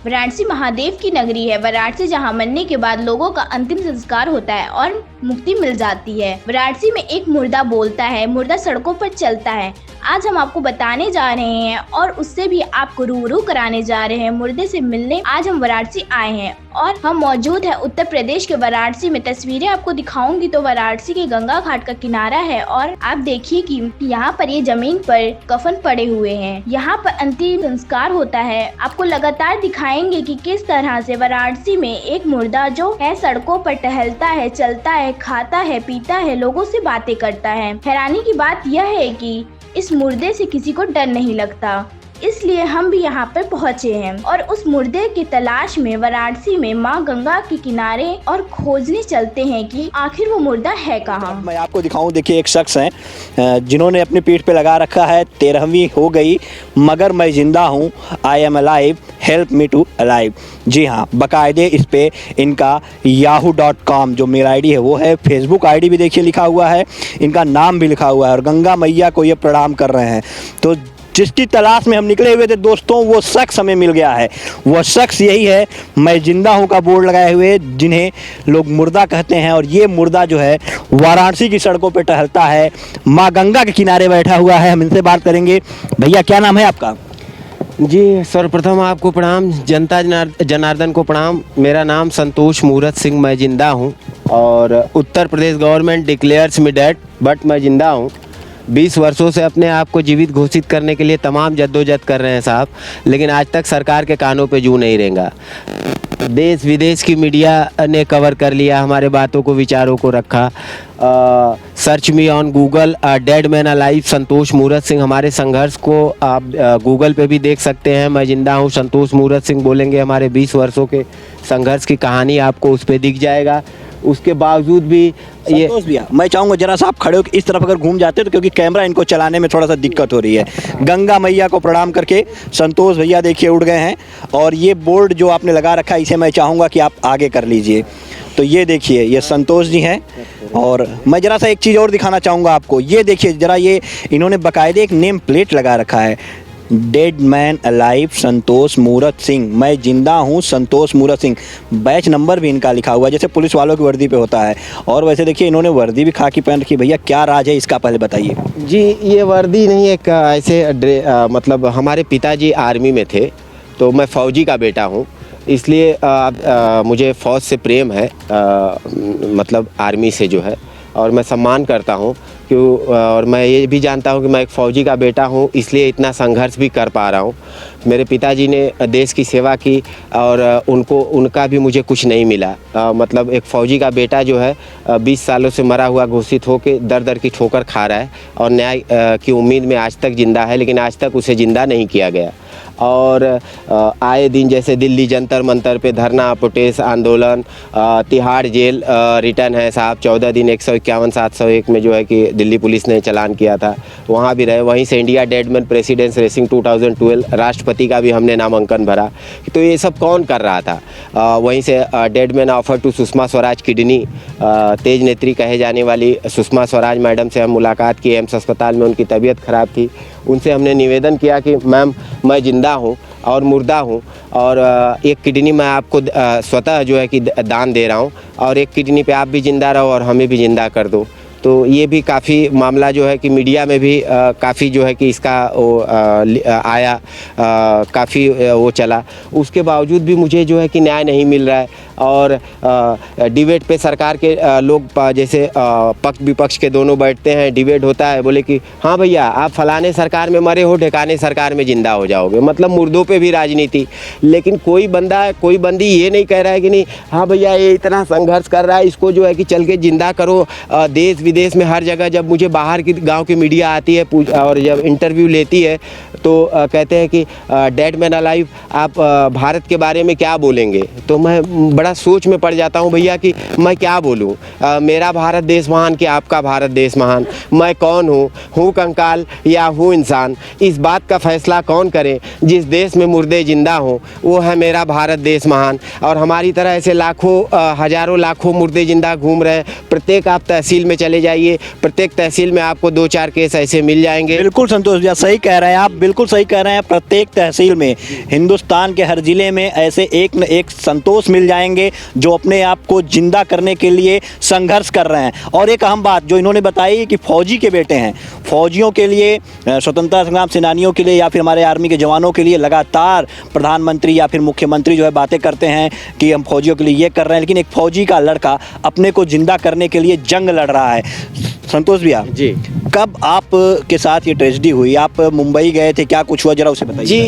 वाराणसी महादेव की नगरी है। वाराणसी जहां मरने के बाद लोगों का अंतिम संस्कार होता है और मुक्ति मिल जाती है। वाराणसी में एक मुर्दा बोलता है, मुर्दा सड़कों पर चलता है। आज हम आपको बताने जा रहे हैं और उससे भी आपको रूबरू कराने जा रहे हैं। मुर्दे से मिलने आज हम वाराणसी आए हैं और हम मौजूद है उत्तर प्रदेश के वाराणसी में। तस्वीरें आपको दिखाऊंगी तो वाराणसी के गंगा घाट का किनारा है और आप देखिए कि यहाँ पर ये जमीन पर कफन पड़े हुए हैं। यहाँ पर अंतिम संस्कार होता है। आपको लगातार दिखाएंगे कि किस तरह से वाराणसी में एक मुर्दा जो है सड़कों पर टहलता है, चलता है, खाता है, पीता है, लोगों से बातें करता है। हैरानी की बात यह है कि इस मुर्दे से किसी को डर नहीं लगता, इसलिए हम भी यहाँ पर पहुँचे हैं और उस मुर्दे की तलाश में वाराणसी में माँ गंगा के किनारे और खोजने चलते हैं कि आखिर वो मुर्दा है कहाँ। मैं आपको दिखाऊं, देखिए एक शख्स हैं जिन्होंने अपनी पीठ पे लगा रखा है 13वीं हो गई मगर मैं जिंदा हूँ, I am alive, help me to alive. जी हाँ, बाकायदे इस पे इनका yahoo.com जो मेरा आईडी है वो है, फेसबुक आईडी भी देखिए लिखा हुआ है, इनका नाम भी लिखा हुआ है और गंगा मैया को ये प्रणाम कर रहे हैं। तो जिसकी तलाश में हम निकले हुए थे दोस्तों, वो शख्स हमें मिल गया है। वो शख्स यही है, मैं जिंदा हूँ का बोर्ड लगाए हुए, जिन्हें लोग मुर्दा कहते हैं। और ये मुर्दा जो है वाराणसी की सड़कों पे टहलता है, माँ गंगा के किनारे बैठा हुआ है। हम इनसे बात करेंगे। भैया क्या नाम है आपका? जी सर्वप्रथम आपको प्रणाम, जनता जनार्दन को प्रणाम। मेरा नाम संतोष मूरत सिंह, मैं जिंदा हूँ और Uttar Pradesh government declares me dead but मैं जिंदा हूँ। 20 वर्षों से अपने आप को जीवित घोषित करने के लिए तमाम जद्दोजहद कर रहे हैं साहब, लेकिन आज तक सरकार के कानों पे जूं नहीं रेंगा। देश विदेश की मीडिया ने कवर कर लिया, हमारे बातों को, विचारों को रखा। Search me on Google dead man alive Santosh Murat Singh. हमारे संघर्ष को आप गूगल पे भी देख सकते हैं। मैं जिंदा हूँ संतोष मूरत सिंह बोलेंगे, हमारे 20 वर्षों के संघर्ष की कहानी आपको उस पर दिख जाएगा। उसके बावजूद भी ये संतोष भैया, मैं चाहूँगा जरा सा आप खड़े हो इस तरफ अगर घूम जाते तो, क्योंकि कैमरा इनको चलाने में थोड़ा सा दिक्कत हो रही है। गंगा मैया को प्रणाम करके संतोष भैया देखिए उठ गए हैं और ये बोर्ड जो आपने लगा रखा है इसे मैं चाहूँगा कि आप आगे कर लीजिए। तो ये देखिए, ये संतोष जी हैं और मैं ज़रा सा एक चीज़ और दिखाना चाहूँगा आपको। ये देखिए ज़रा, ये इन्होंने बाकायदे एक नेम प्लेट लगा रखा है, dead man alive Santosh Murat Singh, मैं जिंदा हूँ संतोष मूरत सिंह। बैच नंबर भी इनका लिखा हुआ है जैसे पुलिस वालों की वर्दी पे होता है। और वैसे देखिए इन्होंने वर्दी भी खाकी पहन रखी। भैया क्या राज है इसका, पहले बताइए। जी ये वर्दी नहीं, एक ऐसे मतलब हमारे पिताजी आर्मी में थे तो मैं फ़ौजी का बेटा हूँ, इसलिए मुझे फ़ौज से प्रेम है, मतलब आर्मी से जो है, और मैं सम्मान करता हूँ क्यों। और मैं ये भी जानता हूँ कि मैं एक फ़ौजी का बेटा हूँ, इसलिए इतना संघर्ष भी कर पा रहा हूँ। मेरे पिताजी ने देश की सेवा की और उनका भी मुझे कुछ नहीं मिला। मतलब एक फ़ौजी का बेटा जो है 20 सालों से मरा हुआ घोषित होकर दर दर की ठोकर खा रहा है और न्याय की उम्मीद में आज तक ज़िंदा है, लेकिन आज तक उसे ज़िंदा नहीं किया गया। और आए दिन जैसे दिल्ली जंतर मंतर पे धरना, प्रोटेस्ट, आंदोलन, तिहाड़ जेल रिटर्न है साहब। 14 दिन 151-701 में जो है कि दिल्ली पुलिस ने चालान किया था, वहाँ भी रहे। वहीं से इंडिया डेडमैन प्रेसिडेंट्स रेसिंग 2012 राष्ट्रपति का भी हमने नामांकन भरा। तो ये सब कौन कर रहा था? वहीं से dead man offer to Sushma Swaraj kidney, तेज नेत्री कहे जाने वाली सुषमा स्वराज मैडम से हम मुलाकात की एम्स अस्पताल में, उनकी तबीयत ख़राब थी। उनसे हमने निवेदन किया कि मैम मैं ज़िंदा हूँ और मुर्दा हूँ और एक किडनी मैं आपको स्वतः जो है कि दान दे रहा हूँ और एक किडनी पे आप भी ज़िंदा रहो और हमें भी ज़िंदा कर दो। तो ये भी काफ़ी मामला जो है कि मीडिया में भी काफ़ी जो है कि इसका आया, काफ़ी वो चला। उसके बावजूद भी मुझे जो है कि न्याय नहीं मिल रहा है। और डिबेट पे सरकार के लोग जैसे पक्ष विपक्ष के दोनों बैठते हैं, डिबेट होता है, बोले कि हाँ भैया आप फलाने सरकार में मरे हो, ढेकाने सरकार में ज़िंदा हो जाओगे। मतलब मुर्दों पे भी राजनीति। लेकिन कोई बंदी ये नहीं कह रहा है कि नहीं हाँ भैया ये इतना संघर्ष कर रहा है, इसको जो है कि चल के ज़िंदा करो। देश विदेश में हर जगह जब मुझे बाहर की गाँव की मीडिया आती है और जब इंटरव्यू लेती है तो कहते हैं कि डेड मैन अलाइव, आप भारत के बारे में क्या बोलेंगे? तो मैं बड़ा सोच में पड़ जाता हूँ भैया कि मैं क्या बोलूँ। मेरा भारत देश महान कि आपका भारत देश महान? मैं कौन हूँ कंकाल या हूँ इंसान? इस बात का फैसला कौन करे? जिस देश में मुर्दे जिंदा हों वो है मेरा भारत देश महान। और हमारी तरह ऐसे लाखों हजारों लाखों मुर्दे जिंदा घूम रहे हैं। प्रत्येक आप तहसील में चले जाइए, प्रत्येक तहसील में आपको 2-4 केस ऐसे मिल जाएंगे। बिल्कुल संतोष भैया सही कह रहे हैं आप। बिल्कुल सही कह रहे हैं। प्रत्येक तहसील में, हिंदुस्तान के हर ज़िले में ऐसे एक न एक संतोष मिल जाएंगे जो अपने आप को जिंदा करने के लिए संघर्ष कर रहे हैं। और एक अहम बात जो इन्होंने बताई कि फौजी के बेटे हैं, फौजियों के लिए, स्वतंत्रता संग्राम सेनानियों के लिए या फिर हमारे आर्मी के जवानों के लिए लगातार प्रधानमंत्री या फिर मुख्यमंत्री जो है बातें करते हैं कि हम फौजियों के लिए ये कर रहे हैं, लेकिन एक फौजी का लड़का अपने को जिंदा करने के लिए जंग लड़ रहा है। संतोष भैया जी, कब आप के साथ ये ट्रेजेडी हुई? आप मुंबई गए थे, क्या कुछ हुआ, जरा उसे बताइए। जी,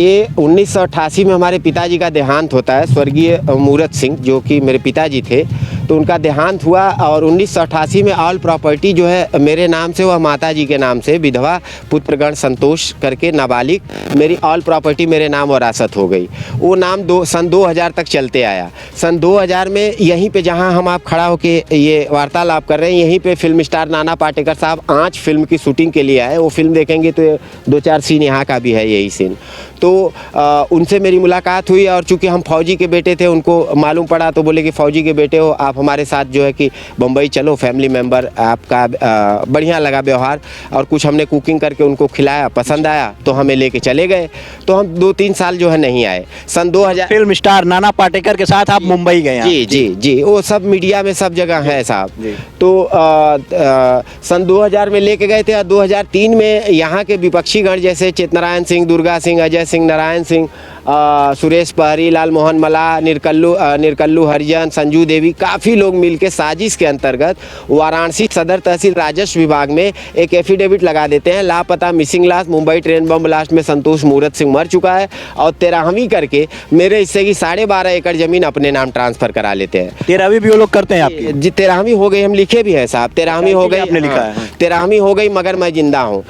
ये 1988 में हमारे पिताजी का देहांत होता है, स्वर्गीय मूरत सिंह जो कि मेरे पिताजी थे, तो उनका देहांत हुआ और 1988 में ऑल प्रॉपर्टी जो है मेरे नाम से, वह माताजी के नाम से, विधवा पुत्रगण संतोष करके नाबालिग, मेरी ऑल प्रॉपर्टी मेरे नाम वरासत हो गई। वो नाम सन 2000 तक चलते आया। सन 2000 में यहीं पे जहां हम आप खड़ा होके ये वार्तालाप कर रहे हैं, यहीं पे फिल्म स्टार नाना पाटेकर साहब आँच फिल्म की शूटिंग के लिए आए। वो फिल्म देखेंगे तो 2-4 सीन यहाँ का भी है, यही सीन। तो उनसे मेरी मुलाकात हुई और चूँकि हम फौजी के बेटे थे, उनको मालूम पड़ा तो बोले कि फ़ौजी के बेटे हो, आप हमारे साथ जो है कि बम्बई चलो, फैमिली मेम्बर, आपका बढ़िया लगा व्यवहार। और कुछ हमने कुकिंग करके उनको खिलाया, पसंद आया तो हमें लेके चले गए। तो हम 2-3 साल जो है नहीं आए। सन 2000 फिल्म स्टार नाना पाटेकर के साथ आप मुंबई गए? जी जी जी, वो सब मीडिया में सब जगह है साहब। तो सन 2000 में लेके गए थे और 2003 में यहाँ के विपक्षी गण जैसे चेतनारायण सिंह, दुर्गा सिंह, अजय सिंह, नारायण सिंह, सुरेश पहरी, लाल मोहन मल्लाह, निरकल्लू हरिजन, संजू देवी, काफ़ी लोग मिलके साजिश के अंतर्गत वाराणसी सदर तहसील राजस्व विभाग में एक एफिडेविट लगा देते हैं, लापता मिसिंग लाश, मुंबई ट्रेन बम ब्लास्ट में संतोष मूरत सिंह मर चुका है, और 13वीं करके मेरे हिस्से की 12.5 एकड़ ज़मीन अपने नाम ट्रांसफ़र करा लेते हैं। 13वीं भी वो लोग करते हैं आपकी? जी, 13वीं हो गई, हम लिखे भी हैं साहब, 13वीं हो गई, आपने लिखा है? 13वीं हो गई मगर मैं जिंदा हूँ।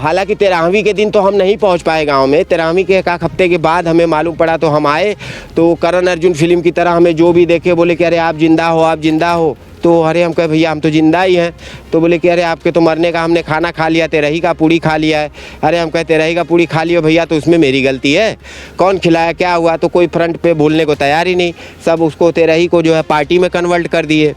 हालांकि 13वीं के दिन तो हम नहीं पहुँच पाए गाँव में। 13वीं के एक हफ्ते के बाद हमें मालूम पड़ा तो हम आए, तो करण अर्जुन फिल्म की तरह हमें जो भी देखे बोले कि अरे आप जिंदा हो, आप जिंदा हो। तो अरे हम कहे भैया हम तो जिंदा ही हैं। तो बोले कि अरे आपके तो मरने का हमने खाना खा लिया, तेरही का पूड़ी खा लिया है। अरे हम कहे तेरही का पूड़ी खा लियो भैया, तो उसमें मेरी गलती है? कौन खिलाया, क्या हुआ? तो कोई फ्रंट पे बोलने को तैयार ही नहीं, सब उसको तेरही को जो है पार्टी में कन्वर्ट कर दिए।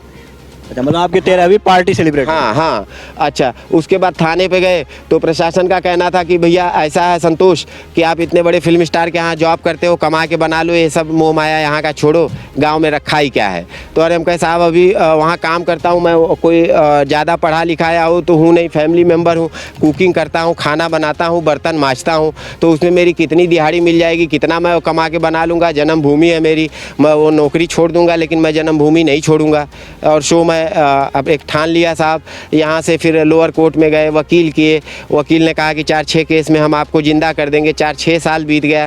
अच्छा, मतलब आपकी 13वीं पार्टी सेलिब्रेट? हाँ हाँ। अच्छा, उसके बाद थाने पे गए तो प्रशासन का कहना था कि भैया ऐसा है संतोष कि आप इतने बड़े फिल्म स्टार के यहाँ जॉब करते हो, कमा के बना लो, ये सब मोह माया यहाँ का छोड़ो, गांव में रखा ही क्या है? तो अरे हम कहे साहब अभी वहाँ काम करता हूँ मैं, कोई ज़्यादा पढ़ा लिखाया हो तो हूँ नहीं, फैमिली मेम्बर हूँ, कुकिंग करता हूँ, खाना बनाता हूँ, बर्तन मांजता हूँ, तो उसमें मेरी कितनी दिहाड़ी मिल जाएगी, कितना मैं कमा के बना लूँगा? जन्मभूमि है मेरी, मैं वो नौकरी छोड़ दूँगा लेकिन मैं जन्मभूमि नहीं छोड़ूँगा। और शो मैं अब एक ठान लिया साहब। यहाँ से फिर लोअर कोर्ट में गए, वकील किए, वकील ने कहा कि 4-6 केस में हम आपको ज़िंदा कर देंगे। 4-6 साल बीत गया,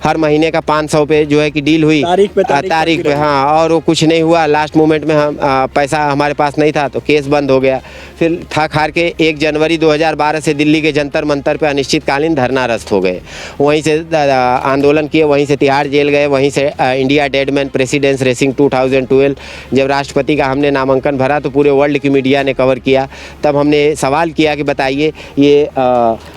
हर महीने का 500 पे जो है कि डील हुई, तारीख पे हाँ, और वो कुछ नहीं हुआ। लास्ट मोमेंट में हम पैसा हमारे पास नहीं था तो केस बंद हो गया। फिर थक हार के 1 जनवरी 2012 से दिल्ली के जंतर मंतर पे अनिश्चितकालीन धरनारस्त हो गए। वहीं से आंदोलन किए, वहीं से तिहाड़ जेल गए, वहीं से इंडिया डेडमैन प्रेसिडेंस रेसिंग 2012 जब राष्ट्रपति का हमने नामांकन भरा तो पूरे वर्ल्ड की मीडिया ने कवर किया। तब हमने सवाल किया कि बताइए ये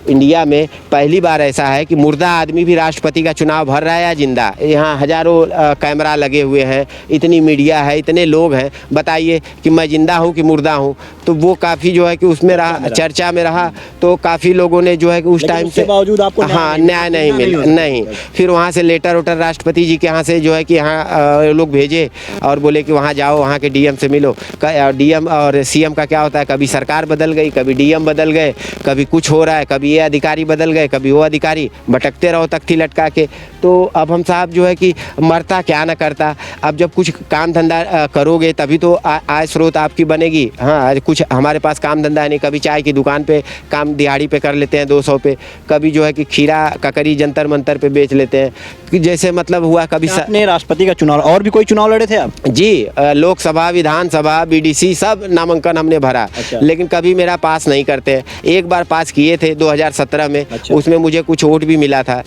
इंडिया में पहली बार ऐसा है कि मुर्दा आदमी भी राष्ट्रपति का चुनाव भर रहा है या जिंदा? यहाँ हज़ारों कैमरा लगे हुए हैं, इतनी मीडिया है, इतने लोग हैं, बताइए कि मैं जिंदा हूँ कि मुर्दा हूँ? तो वो काफ़ी जो है कि उसमें रहा, चर्चा में रहा। तो काफ़ी लोगों ने जो है कि उस टाइम से बावजूद आपको हाँ न्याय नहीं मिला। नहीं, फिर वहाँ से लेटर वोटर राष्ट्रपति जी के यहाँ से जो है कि यहाँ लोग भेजे और बोले कि वहाँ जाओ, वहाँ के डीएम से मिलो। डीएम और सीएम का क्या होता है, कभी सरकार बदल गई, कभी डीएम बदल गए, कभी कुछ हो रहा है, कभी ये अधिकारी बदल गए, कभी वो अधिकारी, भटकते रहो तख्ती लटका के। तो अब हम साहब जो है कि मरता क्या ना करता। अब जब कुछ काम धंधा करोगे तभी तो आय स्रोत आपकी बनेगी। हाँ, कुछ हमारे पास काम धंधा है नहीं, कभी चाय की दुकान पे काम दिहाड़ी पे कर लेते हैं 200 पे, कभी जो है कि खीरा ककरी जंतर मंतर पे बेच लेते हैं, कि जैसे मतलब हुआ। कभी आपने राष्ट्रपति का चुनाव, और भी कोई चुनाव लड़े थे आप? जी, लोकसभा, विधानसभा, बीडीसी सब नामांकन हमने भरा। अच्छा। लेकिन कभी मेरा पास नहीं करते। एक बार पास किए थे 2017 में। अच्छा। उसमें मुझे कुछ वोट भी मिला था,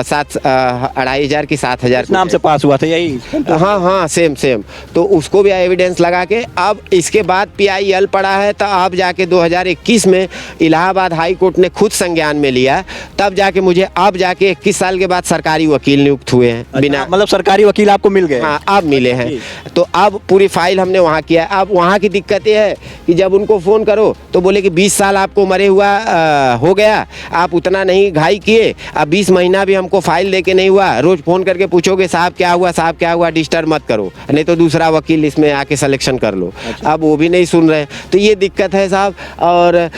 2,500 की 7,000 नाम से पास हुआ था यही? हाँ हाँ, सेम। तो उसको भी एविडेंस लगा के अब इसके बाद PIL पड़ा है, तो अब जाके 2021 में इलाहाबाद हाई कोर्ट ने खुद संज्ञान में लिया, तब जाके मुझे अब जाके 21 साल के बाद सरकारी वकील नियुक्त हुए हैं। अच्छा, बिना मतलब सरकारी वकील आपको मिल गए? हाँ, अब मिले हैं। तो अब पूरी फाइल हमने उन्होंने वहाँ किया। अब वहाँ की दिक्कत ये है कि जब उनको फ़ोन करो तो बोले कि 20 साल आपको मरे हुआ हो गया, आप उतना नहीं घाई किए, अब 20 महीना भी हमको फाइल लेके नहीं हुआ, रोज़ फ़ोन करके पूछोगे साहब क्या हुआ, साहब क्या हुआ, डिस्टर्ब मत करो, नहीं तो दूसरा वकील इसमें आके सिलेक्शन कर लो। अब वो भी नहीं सुन रहे, तो ये दिक्कत है साहब। और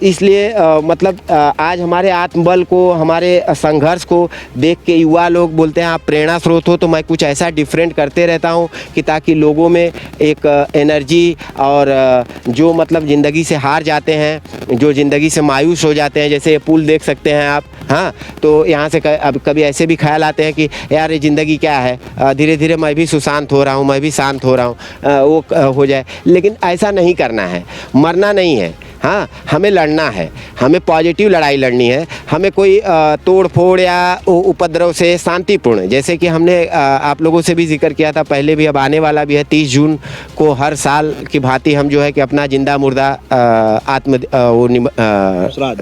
इसलिए मतलब आज हमारे आत्मबल को, हमारे संघर्ष को देख के युवा लोग बोलते हैं आप प्रेरणा स्रोत हो, तो मैं कुछ ऐसा डिफरेंट करते रहता हूँ कि ताकि लोगों में एक एनर्जी, और जो मतलब ज़िंदगी से हार जाते हैं, जो ज़िंदगी से मायूस हो जाते हैं, जैसे ये पुल देख सकते हैं आप, हाँ, तो यहाँ से अब कभी ऐसे भी ख्याल आते हैं कि यार ये ज़िंदगी क्या है, धीरे धीरे मैं भी सुशांत हो रहा हूँ, मैं भी शांत हो रहा हूँ, वो हो जाए। लेकिन ऐसा नहीं करना है, मरना नहीं है, हाँ, हमें लड़ना है, हमें पॉजिटिव लड़ाई लड़नी है, हमें कोई तोड़ फोड़ या उपद्रव से शांतिपूर्ण, जैसे कि हमने आप लोगों से भी जिक्र किया था पहले भी, अब आने वाला भी है 30 जून को हर साल की भांति हम जो है कि अपना जिंदा मुर्दा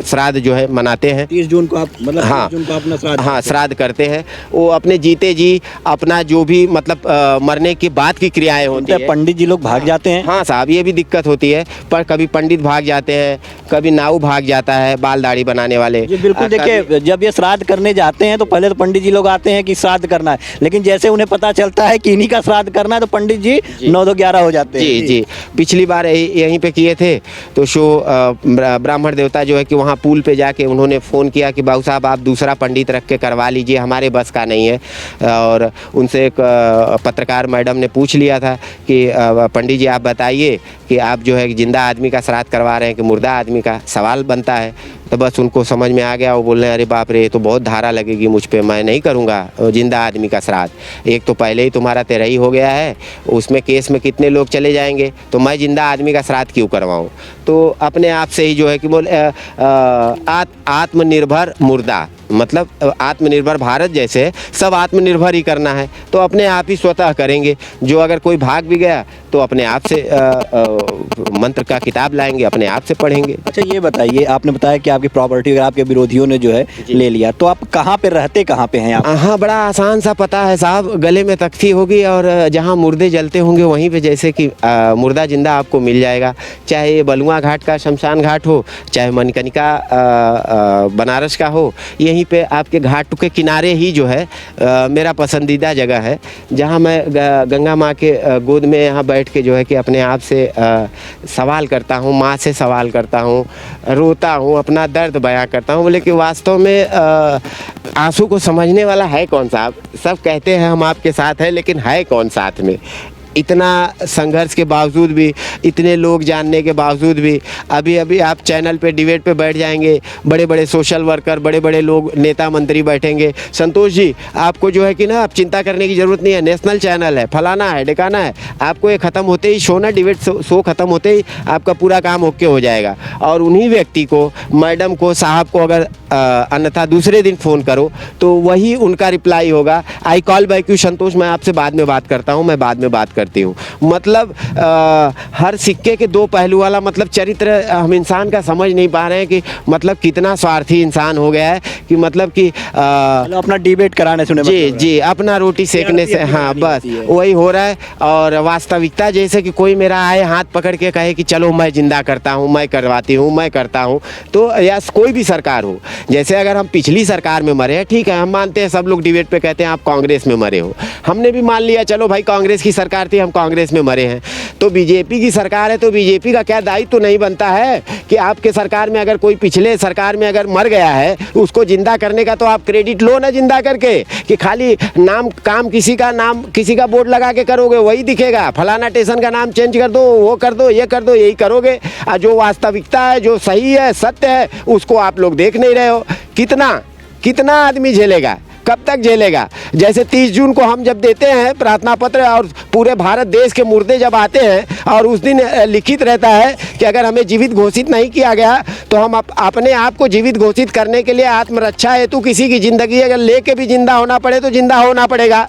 श्राद्ध जो है मनाते हैं। 30 जून को आप मतलब हाँ, 30 जून को अपना श्राद्ध, हाँ, श्राद्ध करते हैं। वो अपने जीते जी अपना जो भी मतलब मरने के बाद की क्रियाएं होती है, पंडित जी लोग भाग जाते हैं। हाँ साहब, ये भी दिक्कत होती है, पर कभी पंडित भाग जाते हैं, कभी नाऊ भाग जाता है, बाल दाढ़ी बनाने वाले। जी बिल्कुल, देखिए जब ये श्राद्ध करने जाते हैं तो पहले तो पंडित जी लोग आते हैं कि श्राद्ध करना है, लेकिन जैसे उन्हें पता चलता है कि इन्हीं का श्राद्ध करना है तो पंडित जी 9-11 हो जाते हैं। जी, पिछली बार यहीं पे किए थे, तो ब्राह्मण देवता जो है कि वहाँ पुल पे जाके उन्होंने फ़ोन किया कि बाबू साहब आप दूसरा पंडित रख के करवा लीजिए, हमारे बस का नहीं है। और उनसे एक पत्रकार मैडम ने पूछ लिया था कि पंडित जी आप बताइए कि आप जो है जिंदा आदमी का श्राद्ध करवा रहे हैं कि मुर्दा आदमी का, सवाल बनता है। तो बस उनको समझ में आ गया, वो बोल रहे हैं अरे बाप रे, ये तो बहुत धारा लगेगी मुझ पे, मैं नहीं करूँगा जिंदा आदमी का श्राद्ध। एक तो पहले ही तुम्हारा 13 हो गया है, उसमें केस में कितने लोग चले जाएंगे, तो मैं जिंदा आदमी का श्राद्ध क्यों करवाऊँ। तो अपने आप से ही जो है कि बोल आत्मनिर्भर मुर्दा, मतलब आत्मनिर्भर भारत जैसे सब आत्मनिर्भर ही करना है, तो अपने आप ही स्वतः करेंगे। जो अगर कोई भाग भी गया तो अपने आप से मंत्र का किताब लाएंगे, अपने आप से पढ़ेंगे। अच्छा ये बताइए, आपने बताया कि आपकी प्रॉपर्टी अगर आपके विरोधियों ने जो है ले लिया, तो आप कहाँ पे रहते, कहाँ पे हैं आप? हाँ, बड़ा आसान सा पता है साहब, गले में तख्ती होगी और जहाँ मुर्दे जलते होंगे वहीं पे जैसे कि मुर्दा जिंदा आपको मिल जाएगा। चाहे ये बलुआ घाट का शमशान घाट हो, चाहे मणिकर्णिका बनारस का हो, यहीं पे आपके घाट के किनारे ही जो है मेरा पसंदीदा जगह है, जहाँ मैं गंगा माँ के गोद में यहाँ बैठ के जो है कि अपने आप से सवाल करता हूँ, माँ से सवाल करता हूँ, रोता हूँ, अपना दर्द बयां करता हूँ। बोले कि वास्तव में आंसू को समझने वाला है कौन साहब। सब कहते हैं हम आपके साथ हैं, लेकिन है कौन साथ में। इतना संघर्ष के बावजूद भी, इतने लोग जानने के बावजूद भी, अभी अभी आप चैनल पे डिबेट पे बैठ जाएंगे, बड़े बड़े सोशल वर्कर, बड़े बड़े लोग, नेता मंत्री बैठेंगे, संतोष जी आपको जो है कि ना आप चिंता करने की ज़रूरत नहीं है, नेशनल चैनल है, फलाना है, ढिकाना है, आपको ये ख़त्म होते ही शो ना, डिबेट शो ख़त्म होते ही आपका पूरा काम ओके हो जाएगा। और उन्हीं व्यक्ति को, मैडम को, साहब को अगर अन्यथा दूसरे दिन फ़ोन करो तो वही उनका रिप्लाई होगा, आई कॉल बैक यू संतोष, मैं आपसे बाद में बात करता हूँ, मैं बाद में बात करती हूँ। मतलब हर सिक्के के दो पहलू वाला मतलब चरित्र हम इंसान का समझ नहीं पा रहे हैं कि मतलब कितना स्वार्थी इंसान हो गया है कि मतलब कि अपना डिबेट कराने से जी अपना रोटी सेकने से, हाँ बस वही हो रहा है। और वास्तविकता जैसे कि कोई मेरा आए हाथ पकड़ के कहे कि चलो मैं जिंदा करता हूँ, मैं करवाती हूँ, मैं करता हूँ, तो या कोई भी सरकार हो, जैसे अगर हम पिछली सरकार में मरे हैं, ठीक है, हम मानते हैं, सब लोग डिबेट पे कहते हैं आप कांग्रेस में मरे हो, हमने भी मान लिया, चलो भाई कांग्रेस की सरकार थी, हम कांग्रेस में मरे हैं। तो बीजेपी की सरकार है, तो बीजेपी का क्या दायित्व तो नहीं बनता है कि आपके सरकार में अगर कोई पिछले सरकार में अगर मर गया है, उसको जिंदा करने का तो आप क्रेडिट लो ना जिंदा करके, कि खाली नाम काम किसी का बोर्ड लगा के करोगे, वही दिखेगा, फलाना स्टेशन का नाम चेंज कर दो, वो कर दो, ये कर दो, यही करोगे। और जो वास्तविकता है, जो सही है, सत्य है, उसको आप लोग देख नहीं रहे हो। कितना आदमी झेलेगा, कब तक झेलेगा। जैसे 30 जून को हम जब देते हैं प्रार्थना पत्र और पूरे भारत देश के मुर्दे जब आते हैं और उस दिन लिखित रहता है कि अगर हमें जीवित घोषित नहीं किया गया तो हम अपने आप को जीवित घोषित करने के लिए आत्मरक्षा हेतु किसी की ज़िंदगी अगर लेके भी जिंदा होना पड़े तो जिंदा होना पड़ेगा।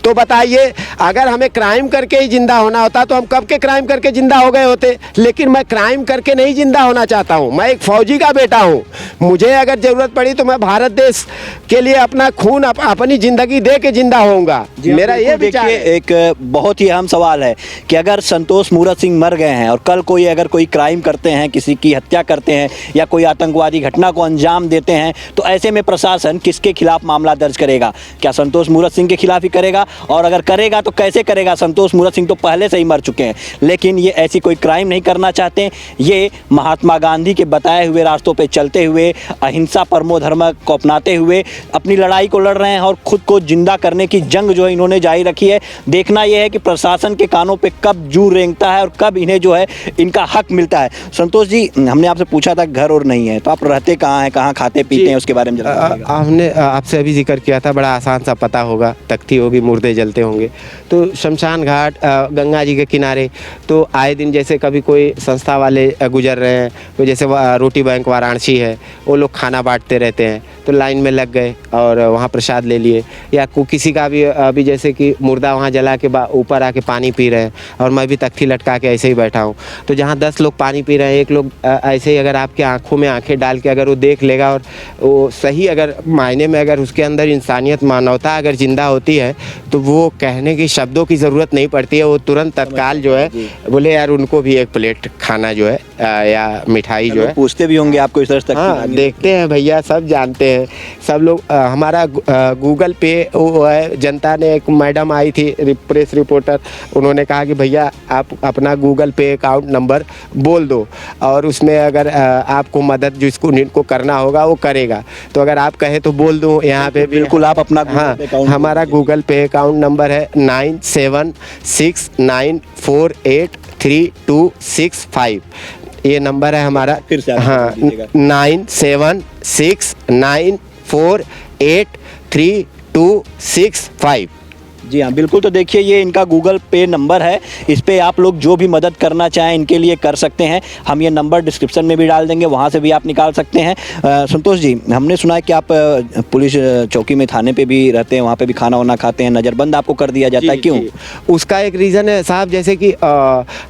तो बताइए, अगर हमें क्राइम करके ही जिंदा होना होता तो हम कब के क्राइम करके जिंदा हो गए होते। लेकिन मैं क्राइम करके नहीं जिंदा होना चाहता हूँ, मैं एक फौजी का बेटा हूँ। मुझे अगर ज़रूरत पड़ी तो मैं भारत देश के लिए अपना खून अपनी ज़िंदगी दे के जिंदा होऊंगा। मेरा ये विचार है। एक बहुत ही अहम सवाल है कि अगर संतोष मूरत सिंह मर गए हैं और कल कोई अगर कोई क्राइम करते हैं, किसी की हत्या करते हैं या कोई आतंकवादी घटना को अंजाम देते हैं, तो ऐसे में प्रशासन किसके खिलाफ मामला दर्ज करेगा? क्या संतोष मूरत सिंह के खिलाफ ही करेगा? और अगर करेगा तो कैसे करेगा? संतोष मूरत सिंह तो पहले से ही मर चुके हैं, लेकिन ये ऐसी कोई क्राइम नहीं करना चाहते। ये महात्मा गांधी के बताए हुए रास्तों पर चलते हुए, अहिंसा परमो धर्म को अपनाते हुए अपनी लड़ाई को लड़ रहे हैं और खुद को जिंदा करने की जंग जो है इन्होंने जारी रखी है। देखना यह है कि प्रशासन के कानों पे कब जू रेंगता है और कब इन्हें जो है इनका हक मिलता है। संतोष जी, हमने आपसे पूछा था घर और नहीं है, तो आप रहते कहाँ हैं, कहाँ खाते पीते हैं, उसके बारे में हमने आपसे अभी जिक्र किया था, बड़ा आसान सा पता होगा, तख्ती होगी, मुर्दे जलते होंगे। तो शमशान घाट गंगा जी के किनारे तो आए दिन जैसे कभी कोई संस्था वाले गुजर रहे हैं, तो जैसे रोटी बैंक वाराणसी है, वो लोग खाना बांटते रहते हैं, तो लाइन में लग गए और वहाँ प्रसाद ले लिए। या किसी का भी अभी जैसे कि मुर्दा वहाँ जला के ऊपर आके पानी पी रहे हैं और मैं भी तख्ती लटका के ऐसे ही बैठा हूँ, तो जहाँ 10 लोग पानी पी रहे हैं, एक लोग ऐसे ही अगर आपके आंखों में आंखें डाल के अगर वो देख लेगा और वो सही अगर मायने में अगर उसके अंदर इंसानियत, मानवता अगर जिंदा होती है, तो वो कहने की शब्दों की ज़रूरत नहीं पड़ती है। वो तुरंत तत्काल जो है बोले यार उनको भी एक प्लेट खाना जो है या मिठाई जो है। पूछते भी होंगे आपको इस तरह से? हाँ, देखते हैं भैया, सब जानते हैं सब लोग। हमारा गूगल पे वो है, जनता ने एक मैडम आई थी प्रेस रिपोर्टर, उन्होंने कहा कि भैया आप अपना गूगल पे अकाउंट नंबर बोल दो और उसमें अगर आपको मदद जिसको इनको करना होगा वो करेगा। तो अगर आप कहे तो बोल दूँ यहाँ पे भी। बिल्कुल, आप अपना हाँ, हमारा गूगल पे अकाउंट नंबर है 9769483265। ये नंबर है हमारा। फिर से हाँ, 9769483265। जी हाँ, बिल्कुल। तो देखिए, ये इनका गूगल पे नंबर है, इस पे आप लोग जो भी मदद करना चाहें इनके लिए कर सकते हैं। हम ये नंबर डिस्क्रिप्शन में भी डाल देंगे, वहाँ से भी आप निकाल सकते हैं। संतोष जी, हमने सुना है कि आप पुलिस चौकी में, थाने पे भी रहते हैं, वहाँ पे भी खाना वाना खाते हैं, नज़रबंद आपको कर दिया जाता है, क्यों? उसका एक रीज़न है साहब, जैसे कि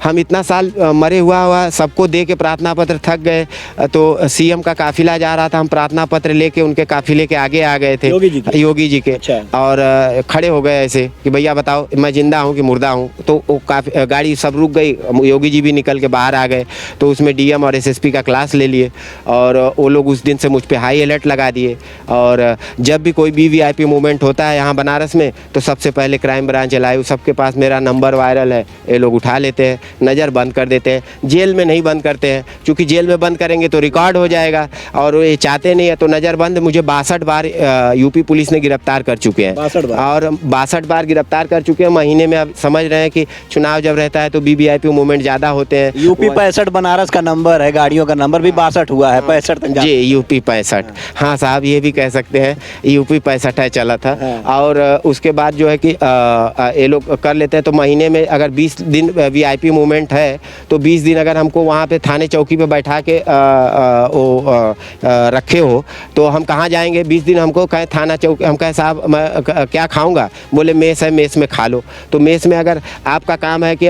हम इतना साल मरे हुआ सबको दे के प्रार्थना पत्र थक गए, तो सीएम का काफिला जा रहा था, हम प्रार्थना पत्र लेके उनके काफिले के आगे आ गए थे, योगी जी के। अच्छा। और खड़े हो गए ऐसे कि भैया बताओ मैं जिंदा हूँ कि मुर्दा हूँ। तो वो काफ़ी गाड़ी सब रुक गई, योगी जी भी निकल के बाहर आ गए, तो उसमें डीएम और एसएसपी का क्लास ले लिए और वो लोग उस दिन से मुझ पे हाई अलर्ट लगा दिए। और जब भी कोई वीवीआईपी मूवमेंट होता है यहाँ बनारस में, तो सबसे पहले क्राइम ब्रांच लाइव, सबके पास मेरा नंबर वायरल है, ये लोग उठा लेते हैं, नज़र बंद कर देते हैं। जेल में नहीं बंद करते हैं, क्योंकि जेल में बंद करेंगे तो रिकॉर्ड हो जाएगा और ये चाहते नहीं है। तो नज़र बंद मुझे 62 बार यूपी पुलिस ने गिरफ्तार कर चुके हैं, और 62 बार गिरफ्तार कर चुके हैं। महीने में अब समझ रहे हैं कि चुनाव जब रहता है तो वीवीआईपी मूवमेंट ज़्यादा होते हैं। यूपी 65 बनारस का नंबर है, गाड़ियों का नंबर भी 62 हुआ है, 65 तक जी, यूपी 65। हाँ साहब, ये भी कह सकते हैं, यूपी 65 है चला था। और उसके बाद जो है कि ये लोग कर लेते हैं। तो महीने में अगर 20 दिन वीआईपी मूवमेंट है, तो 20 दिन अगर हमको वहाँ पे थाने चौकी पे बैठा के रखे हो, तो हम कहाँ जाएंगे? 20 दिन हमको कहे थाना चौकी, हम कहे साहब मैं क्या खाऊंगा? बोले मेस है, मेस में खा लो। तो मेस में अगर आपका काम है कि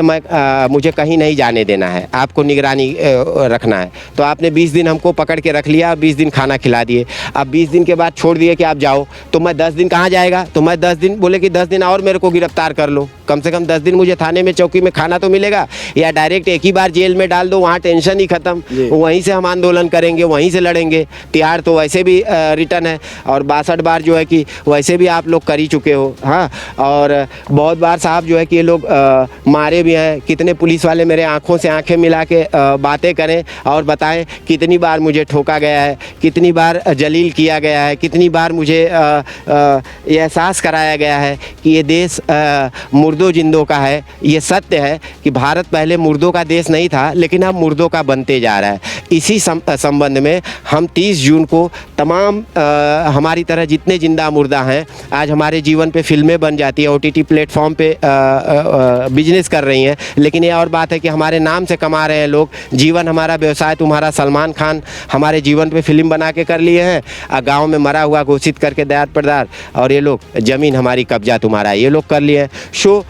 मुझे कहीं नहीं जाने देना है, आपको निगरानी रखना है, तो आपने 20 दिन हमको पकड़ के रख लिया, 20 दिन खाना खिला दिए। अब 20 दिन के बाद छोड़ दिए कि आप जाओ, तो मैं 10 दिन कहाँ जाएगा? तो मैं 10 दिन बोले कि 10 दिन और मेरे को गिरफ्तार कर लो, कम से कम 10 दिन मुझे थाने में चौकी में खाना तो मिलेगा। या डायरेक्ट एक ही बार जेल में डाल दो, वहाँ टेंशन ही खत्म, वहीं से हम आंदोलन करेंगे, वहीं से लड़ेंगे। तिहाड़ तो वैसे भी रिटर्न है, और 62 बार जो है कि वैसे भी आप लोग कर ही चुके हो। हाँ, और बहुत बार साहब जो है कि ये लोग मारे भी हैं। कितने पुलिस वाले मेरे आंखों से आंखें मिला के बातें करें और बताएं कितनी बार मुझे ठोका गया है, कितनी बार जलील किया गया है, कितनी बार मुझे ये एहसास कराया गया है कि ये देश मुर्दों जिंदों का है। ये सत्य है कि भारत पहले मुर्दों का देश नहीं था, लेकिन अब मुर्दों का बनते जा रहा है। इसी संबंध में हम 30 जून को तमाम हमारी तरह जितने जिंदा मुर्दा हैं आज हमारे जीवन पे फिल्में बन जाती है, OTT प्लेटफॉर्म पे बिजनेस कर रही हैं, लेकिन ये और बात है कि हमारे नाम से कमा रहे हैं लोग। जीवन हमारा व्यवसाय तुम्हारा, सलमान खान हमारे जीवन पे फिल्म बना के कर लिए हैं, गांव में मरा हुआ घोषित करके दयाद परदार, और ये लोग ज़मीन हमारी कब्जा तुम्हारा, ये लोग कर लिए हैं। शो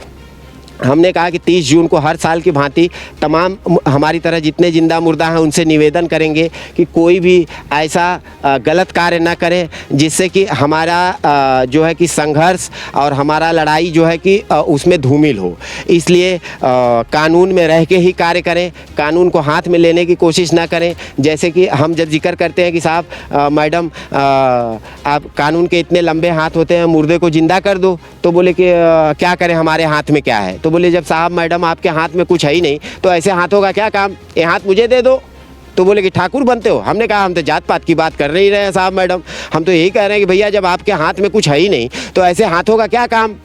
हमने कहा कि 30 जून को हर साल की भांति तमाम हमारी तरह जितने जिंदा मुर्दा हैं उनसे निवेदन करेंगे कि कोई भी ऐसा गलत कार्य न करें जिससे कि हमारा जो है कि संघर्ष और हमारा लड़ाई जो है कि उसमें धूमिल हो। इसलिए कानून में रह के ही कार्य करें, कानून को हाथ में लेने की कोशिश ना करें। जैसे कि हम जब जिक्र करते हैं कि साहब मैडम आप कानून के इतने लंबे हाथ होते हैं, मुर्दे को ज़िंदा कर दो, तो बोले कि क्या करें, हमारे हाथ में क्या है। तो बोले जब साहब मैडम आपके हाथ में कुछ है ही नहीं तो ऐसे हाथों का क्या काम, ये हाथ मुझे दे दो। तो बोले कि ठाकुर बनते हो। हमने कहा हम तो जात पात की बात कर नहीं रहे हैं साहब मैडम, हम तो यही कह रहे हैं कि भैया जब आपके हाथ में कुछ है ही नहीं तो ऐसे हाथों का क्या काम।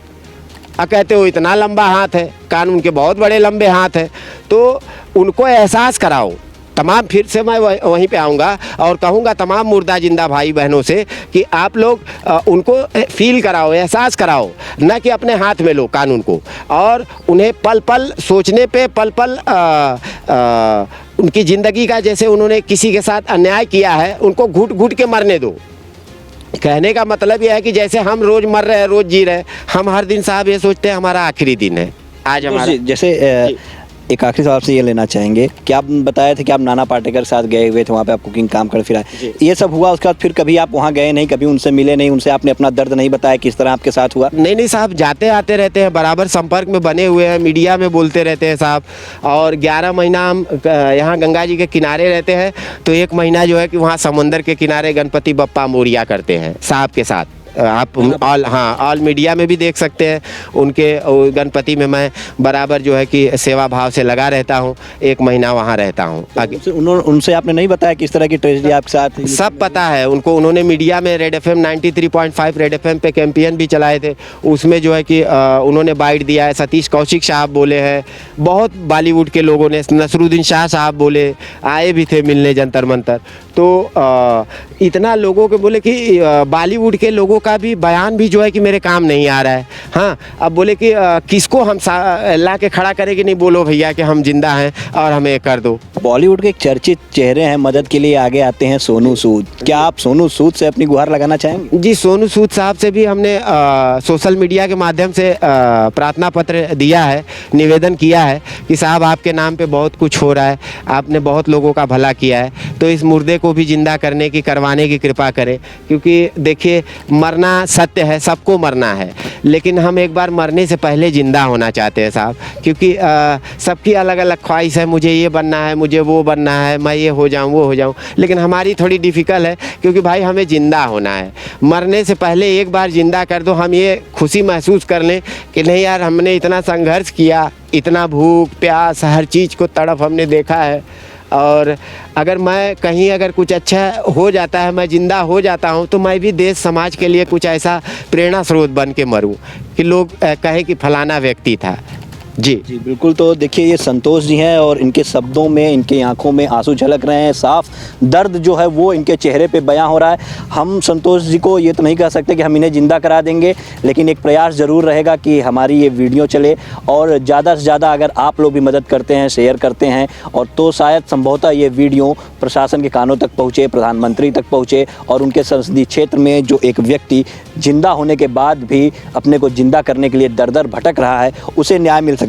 कहते हो इतना लंबा हाथ है, कानून के बहुत बड़े लंबे हाथ है। तो उनको एहसास कराओ। तमाम फिर से मैं वहीं पे आऊँगा और कहूँगा तमाम मुर्दा जिंदा भाई बहनों से कि आप लोग उनको फील कराओ, एहसास कराओ, न कि अपने हाथ में लो कानून को, और उन्हें पल पल सोचने पे, पल पल उनकी ज़िंदगी का, जैसे उन्होंने किसी के साथ अन्याय किया है उनको घुट घुट के मरने दो। कहने का मतलब यह है कि जैसे हम रोज़ मर रहे हैं, रोज़ जी रहे हैं, हम हर दिन साहब ये सोचते हैं हमारा आखिरी दिन है आज हमारा। जैसे एक आखिरी सवाल से ये लेना चाहेंगे कि आप बताए थे कि आप नाना पाटेकर के साथ गए हुए थे, वहाँ पे आप कुकिंग काम कर फिर आए, ये सब हुआ, उसके बाद फिर कभी आप वहाँ गए नहीं, कभी उनसे मिले नहीं, उनसे आपने अपना दर्द नहीं बताया किस तरह आपके साथ हुआ? नहीं साहब, जाते आते रहते हैं, बराबर संपर्क में बने हुए हैं, मीडिया में बोलते रहते हैं साहब। और 11 महीना हम यहाँ गंगा जी के किनारे रहते हैं, तो 1 महीना जो है कि वहाँ समंदर के किनारे गणपति बप्पा मोरिया करते हैं साहब के साथ। आप ऑल मीडिया में भी देख सकते हैं उनके गणपति में मैं बराबर जो है कि सेवा भाव से लगा रहता हूँ। 1 महीना वहाँ रहता हूँ। उनसे आपने नहीं बताया किस तरह की ट्रेजेडी आपके साथ? सब पता है उनको। उन्होंने मीडिया में रेड FM 93.5 रेड FM पे कैंपेन भी चलाए थे, उसमें जो है कि उन्होंने बाइट दिया है। सतीश कौशिक साहब बोले हैं, बहुत बॉलीवुड के लोगों ने, नसरुद्दीन शाह साहब बोले, आए भी थे मिलने जंतर मंतर। तो इतना लोगों के बोले कि बॉलीवुड के लोगों का भी बयान भी जो है कि मेरे काम नहीं आ रहा है। हाँ, अब बोले कि किसको हम ला के खड़ा करें कि नहीं, बोलो भैया कि हम जिंदा हैं और हमें कर दो। बॉलीवुड के एक चर्चित चेहरे हैं, मदद के लिए आगे आते हैं सोनू सूद। क्या आप सोनू सूद से अपनी गुहार लगाना चाहेंगे? जी, सोनू सूद साहब से भी हमने सोशल मीडिया के माध्यम से प्रार्थना पत्र दिया है, निवेदन किया है कि साहब आपके नाम पे बहुत कुछ हो रहा है, आपने बहुत लोगों का भला किया है, तो इस मुर्दे को भी जिंदा करवाने की कृपा करें। क्योंकि देखिए, मरना सत्य है, सबको मरना है, लेकिन हम एक बार मरने से पहले जिंदा होना चाहते हैं साहब। क्योंकि सबकी अलग अलग ख्वाहिश है, मुझे ये बनना है, मुझे वो बनना है, मैं ये हो जाऊं, वो हो जाऊं, लेकिन हमारी थोड़ी डिफ़िकल्ट है क्योंकि भाई हमें ज़िंदा होना है। मरने से पहले एक बार ज़िंदा कर दो, हम ये खुशी महसूस कर लें कि नहीं यार, हमने इतना संघर्ष किया, इतना भूख प्यास हर चीज़ को तड़प हमने देखा है, और अगर मैं कहीं अगर कुछ अच्छा हो जाता है, मैं ज़िंदा हो जाता हूँ, तो मैं भी देश समाज के लिए कुछ ऐसा प्रेरणा स्रोत बन के मरूँ कि लोग कहें कि फलाना व्यक्ति था। जी बिल्कुल। तो देखिए, ये संतोष जी हैं और इनके शब्दों में, इनकी आंखों में आंसू झलक रहे हैं, साफ दर्द जो है वो इनके चेहरे पे बयां हो रहा है। हम संतोष जी को ये तो नहीं कह सकते कि हम इन्हें ज़िंदा करा देंगे, लेकिन एक प्रयास ज़रूर रहेगा कि हमारी ये वीडियो चले, और ज़्यादा से ज़्यादा अगर आप लोग भी मदद करते हैं, शेयर करते हैं, और तो शायद संभवतः ये वीडियो प्रशासन के कानों तक पहुँचे, प्रधानमंत्री तक पहुँचे, और उनके संसदीय क्षेत्र में जो एक व्यक्ति जिंदा होने के बाद भी अपने को जिंदा करने के लिए दर दर भटक रहा है, उसे न्याय मिल सके।